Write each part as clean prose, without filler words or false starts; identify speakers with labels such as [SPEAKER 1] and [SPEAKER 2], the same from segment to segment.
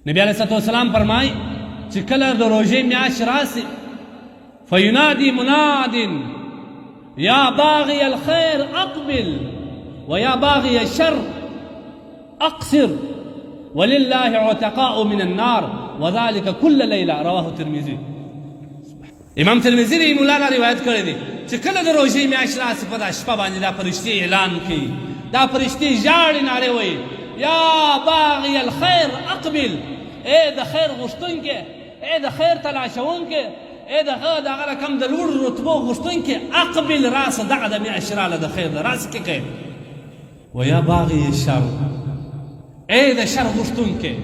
[SPEAKER 1] نبی علیه الصلاة والسلام فرمایي چې کله د روژې میاشت راسي فینادي مناد یا باغی الخیر اقبل ویا باغی الشر اقصر ولله عتقاء من النار وذلك كل ليله رواه الترمذي. امام ترمذي رحمه الله روایت کړی دی چې کله د روژې میاشت راسي په دا شپه باندې دا فرشتې اعلان کوي، دا فرشتې ژاړي، نارې وایي یا باغی الخیر اقبل، ای د خیر غوښتونکې، ای د خیر تلاشونکې، ای د هغه د هغه رقم د لوړ رتبو غوښتونکې، اقبل راسه دغه د میاشت راله د خیر د راسه کې کوي. ویا باغی الشر، ای د شر غوښتونکې،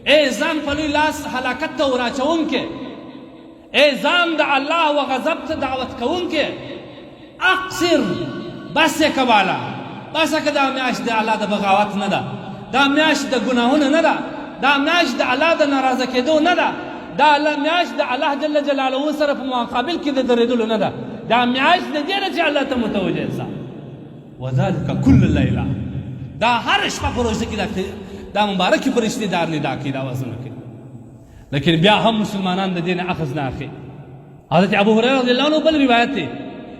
[SPEAKER 1] ای ځان په لوی لاس هلاکت ته وراچونکې، ای ځان د الله و غضب ته دعوت کوونکې، اقصر بس یې کوله، بس که دا میاشت د الله د بغاوت نه ده، دا میاشت د ګناهونو نه ده، دا میاشت د الله د ناراضه کېدو نه ده، دا میاشت د الله جل جلاله سره په مقابل کې د درېدلو نه ده، دا میاشت د دې نه چې الله ته متوجه سه. وذلک کل لیله، دا هر شپه په روژه کې دا مبارکې فرشتې دا ندا کوي، دا وزنه کوي، لیکن بیا هم مسلمانان د دې نه اخذ نه اخلي. حضرت ابو هريره رضی الله عنه بل روایت دی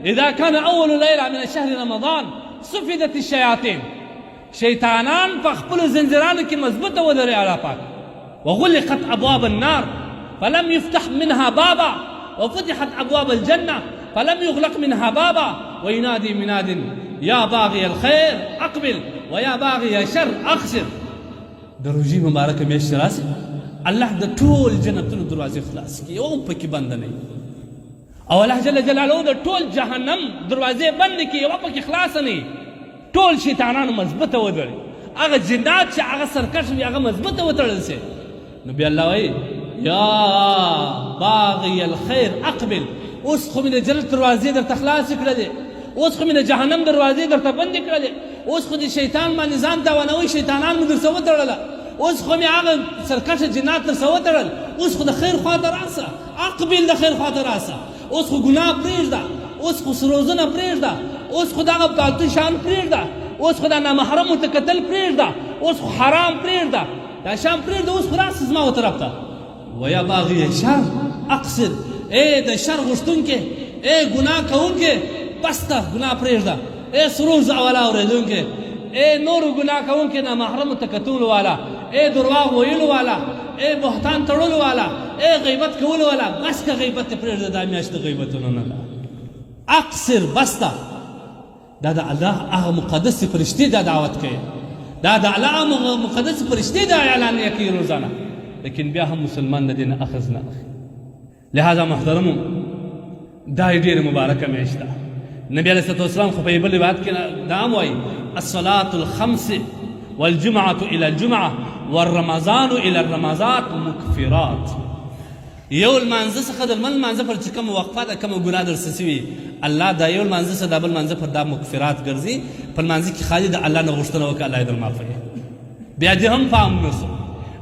[SPEAKER 1] اذا كان اول ليله من شهر رمضان صفدت الشياطين، شیطانان په خپلو زنځیرانو کې مضبوطه ودرې الله پاک، وغلقت ابواب النار فلم يفتح منها بابا وفتحت ابواب الجنه فلم يغلق منها بابا وينادي مناد يا باغي الخير اقبل ويا باغي الشر اقصر. د روژې مبارکه میاشت راسي الله د ټول جنتونو دروازې خلاص کړي، یو پکې بند نه وي، او الله جل جلاله د ټول جهنم دروازې بند کړي، یوه پکې خلاصه نه وي، ټول شیطانانو مضبوطه ودري، هغه جنات چې هغه سرکش وي هغه مضبوطه وتړل سي. نو بیا الله وایي یا باغی الخیر اقبل، اوس خو مې د جنت دروازې درته خلاصې کړلې، اوس خو مې د جهنم دروازې درته بندې کړلې، اوس خو د شیطان باندې ځان تاوانوي، شیطانان مې درڅه وتړله، اوس خو مې هغه سرکشه جنات درڅه وتړل، اوس خو د خیر خواته راسه، اقبل د خیر خواته راسه، اوس خو ګناه پرېږده، اوس خو سروزونه پرېږده، اوس خو دغه پالتو شان پرېږده، اوس خو دا نامحرمو ته کتل پرېږده، اوس خو حرام پرېږده، دا شان پرېږده، اوس خو راسه زما و طرف ته. ویا باغی شر اقصر، ای د شر غوښتونکې، ای ګناه کوونکې بس ته ګناه پرېږده، ای سروز اوله اورېدونکې، ای نورو ګناه کوونکې نامحرمو ته کتلو والا، ای درواغ ویلو والا، ای بهتان تړلو والا، ای غیبت کولو والا، بس که غیبت یې پرېږده، دا میاشت د غیبتونو نه ده. اقصر بس ته، دا د الله هغه مقدس فرشتې دا دعوت کوي، دا د الله هغه مقدس فرشتې دا اعلانیه کوي روزانه، لیکن بیا هم مسلمان د دې نه اخذ نه اخلي. لهذا محترمو دا یې ډېره مبارکه میاشت ده. نبی علیه الصلاة والسلام خو په یې بل روایت کې دا هم وایي الصلاة الخمس والجمعة إلى الجمعة والرمضان إلى الرمضات مکفرات. یو لمانځه څخه د لمر لمانځه پر چې کومه وقفه ده، کومه ګناه درڅه سوي، الله دا یو لمانځه څخه دا بل لمانځه پر دا مکفرات ګرځي، په لمانځه کې خالي د الله نه غوښتنه وکړه الله یې در معافوي. بیا دې هم پام نه سو،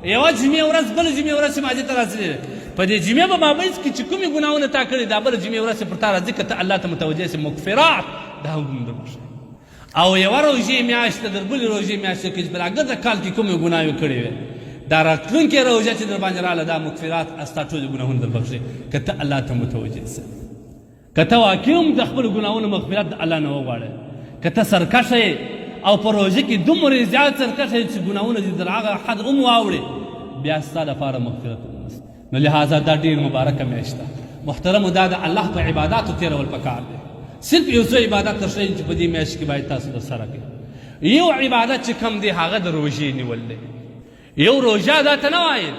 [SPEAKER 1] یوه جمعې ورځ بله جمعې ورځ چې ماجې ته راځلې، په دې جمعې په مابینځ کې چې کومې ګناهونه تا کړي دا بله جمعې ورځ پر تا راځي که ته الله ته متوجه سې مکفرات، دا هم در بخښي. او یوه روژې میاشت در بلې روژې میاشتو کې چې په راګرده کال کې کومې ګناهې کړې وې، دا راتلونکې روژه چې در باندې راله دا مکفرات ستا ټولې ګناهونه در بخښي که ته الله ته متوجه سې، که ته واقع هم د خپلو ګناهونو مغفرت د الله نه وغواړې، که ته سرکشه یې او په روژه کې دومره زیات سرکشه یې چې ګناهونه دې در هغه حد هم واوړې، بیا ستا لپاره مغفرت ونسته. نو لهذا دا ډېر مبارکه میاشت ده. محترمو دا د الله په عباداتو تېرول پکار دی. صرف یو څو عبادت درښیي چې په دې میاشت کې باید تاسو درسره کړئ. یو عبادت چې کم دی هغه د روژې نیول دی. یو روژه دا ته نه وایي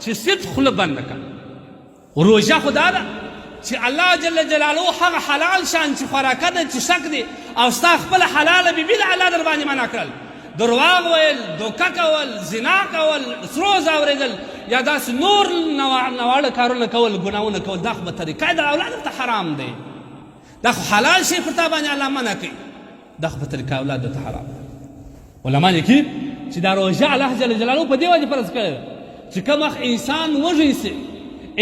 [SPEAKER 1] چې صرف خوله بنده کړه، روژه خو دا ده چې الله جل جلاله هغه حلال شان چې خوراکه ده چې شک دی او ستا خپله حلاله بیبي د الله در باندې منع کړل، درواغ ویل، دوکه کول، زنا کول، سروز اورېدل یا داسې نور نواړه کارونه کول، ګناهونه کول، دا خو به طریقه د اولاد ته حرام دی، دا خو حلال شی پر تا باندې الله منع کوي، دا خو په طریقه اولاد ته حرام دی. علما لیکي چې دا روژه الله جل جلاله په دې وجه فرض کړې ده چې کوم وخت انسان وږی سي،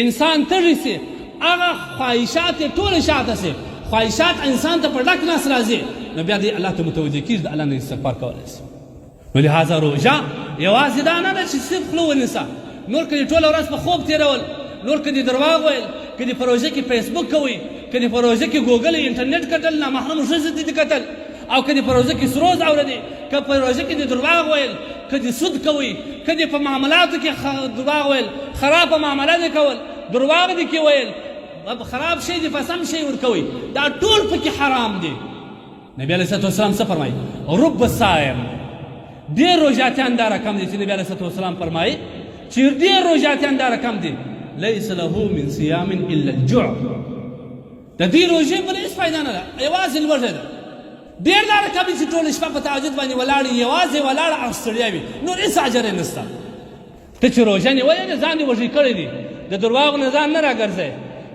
[SPEAKER 1] انسان تږی سي، هغه خواهشات یې ټولې شاته سي، خواهشات انسان ته په ډک نس راځي، نو بیا دې الله ته متوجه کېږي، د الله نه استغفار کولی سي. نو لهذا روژه یوازې دا نه ده چې صرف خوله ونیسه، نور که دې ټوله ورځ په خوب تېرول، نور که دې درواغ ویل، که دې په روژه کې فیسبوک کوئ، که دې په روژه کې ګوګل انټرنیټ کتل، نامحرمو ښځو ته دې کتل، او که دې په روژه کې سروز اورېدې، که په روژه کې دې درواغ ویل، که دې سود کوئ، که دې په معاملاتو کې درواغ ویل، خرابه معامله دې کول، درواغ دې کې ویل، خراب شی دې په سم شی ورکوئ، دا ټول پکې حرام دي. نبی علیه الصلوة والسلام څه فرمایي؟ رب صائم، ډېر روژاتیان دا رقم دي چې نبی علیه الصلوة والسلام فرمایي چې ډېر روژاتیان دا رقم دي لیس له من صیام الا الجوع. د دې روژې بله هېڅ فایده نه ده، یوازې لوږه ده. ډېر دا رقم دي چې ټوله شپه په تهجد باندې ولاړ وي، یوازې ولاړ او ستړیا وي، نور هېڅ اجر یې نشته. ته چې روژه نیولې ده ځان دې وږی کړی دي، د درواغو نه ځان نه راګرځئ،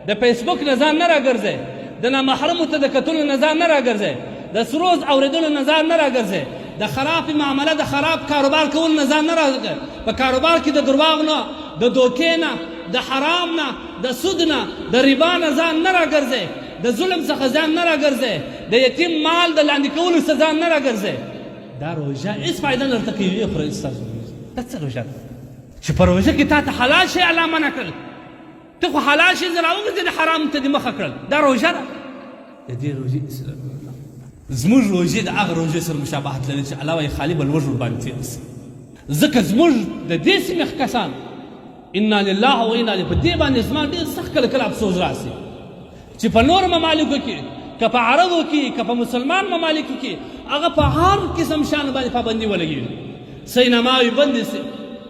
[SPEAKER 1] د فیسبوک نه ځان نه راګرځئ، د نامحرمو ته د کتلو نه ځان نه راګرځئ، د سروز اورېدلو نه ځان نه راګرځئ، د خراب معامله د خراب کاروبار کول نه ځان نه راګرځئ، په کاروبار کې د درواغ نه، د دوکې نه، د حرام نه، د سود نه، د ربا نه ځان نه راګرځئ، د ظلم څخه ځان نه راګرځئ، د یتیم مال د لاندې کولو څخه ځان نه راګرځئ. دا روژه هېڅ فایده نه درته کوي. ویې ستاسو دا څه روژه ده چې په روژه کې تا ته حلال شی الله منع کړل، ته خو حلال شی زه راوګرځېدې حرام ته دې مخه کړل، دا روژه ده؟ د دې روژې اسلام زموږ روژې د هغه روژې سره مشابهت لري چې الله وایي خالي به لوږ ورباندې تېر شي. ځکه زموږ د دې سیمې کسان انا لله و انا الیه، په دې باندې زما ډېر سخت کله کله افسوس راسي چې په نورو ممالکو کې، که په عربو کې، که په مسلمان ممالکو کې، هغه په هر قسم شیانو باندې پابندي ولګېږي. سینماوې بندې سي،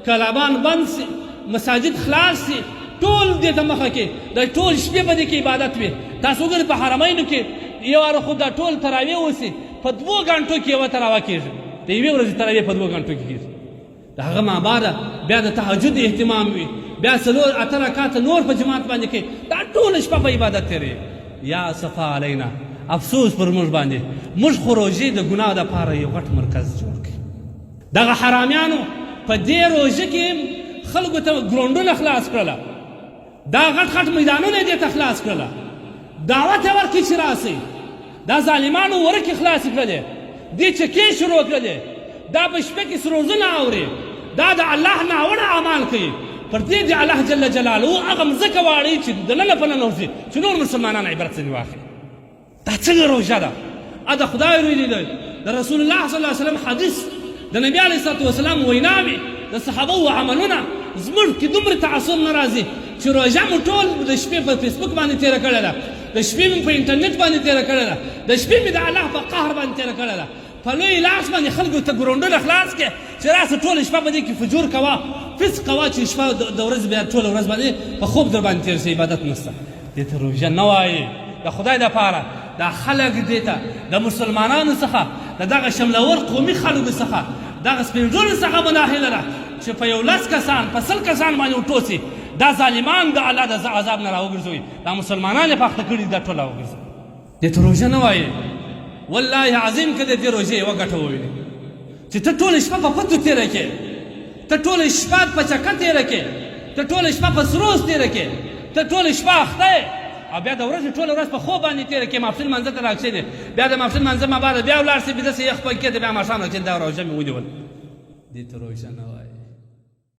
[SPEAKER 1] کلابان بند سي، مساجد خلاص سي، ټول دې ته مخه کې د ټول شپې به دې کې عبادت وي. تاسو وګورئ په حرمینو کې یو واره خو دا ټول تراویح وسي، په 2 غنټو کې یوه تراویح کېږي، د یوې ورځې تراویح په 2 غنټو کې کېږي. د هغه مابعده بیا د تهجد اهتمام وي، بیا 4-8 رکعاته نور په جماعت باندې کوي، دا ټوله شپه په عبادت تېروي. یا صفا علینا، افسوس پر موږ باندې، موږ خو روژې د ګناه دپاره یو غټ مرکز جوړ کړي. دغه حرامیانو په دې روژه کې خلکو ته ګراونډونه خلاص کړله، دا غټ غټ میدانونه یې دې ته خلاص کړله، دعوت یې ورکړي چې راسئ. دا ظالمانو ورکې خلاصې کړلې، دې چکې شروع کړلې، دا په شپه کې سروزونه اوري، دا د الله ناوړه اعمال کوي. پر دې د الله جل جلاله هغه مځکه واړوي چې دننه په ننوځي چې نور مسلمانان عبرت ځینې واخلي. دا څنګه روژه ده؟ دا خدای روی دی، د رسول الله صلی الله علیه وسلم حدیث، د نبي علیه الصلوة والسلام ویناوې، د صحابهو عملونه. زموږ کې دومره تعصب نه راځي چې روژه مو ټول د شپې په فیسبوک باندې تېره کړې ده، د شپې مې په انټرنیټ باندې تېره کړې ده، د شپې مې د الله په قهر باندې تېره کړې ده. په لوی لاس باندې خلکو ته ګراونډونه خلاص کړې چې راسه ټوله شپه په دې کې فجور کوه، فسق کوه، چې شپه د ورځې بیا ټوله ورځ باندې په خوب در باندې تېر شي، عبادت نشته. دې ته روژه نه وایي. د خدای دپاره دا خلک دې ته د مسلمانانو څخه، د دغه شملور قومي خلکو څخه، دغه سپین ږیرو څخه مناهله ده چې په 11 کسان، په 100 کسان باندې وټوسي، دا ظالمان د الله د عذاب نه راوګرځوي، دا مسلمانان یې پاخته کړي، دا ټول راوګرځوي. دې ته روژه نه وایي. والله عظیم که د دې روژې یوه ګټه ووینې چې ته ټوله شپه په پتو تېره کړې، ته ټوله شپه په چکه تېره کړې، ته ټوله شپه په سروز تېره کړې، ته ټوله شپه اخته یې، او بیا د ورځې ټوله ورځ په خوب باندې تېره کړې، ماپښین لمانځه ته راکښېنې، بیا د ماپښین لمانځه مابعده بیا ولاړ سې، بېده سې یخ پکې ته بیا ماښام راکښېنې، دا روژه مې ونیول. دې ته روژه نه وایي.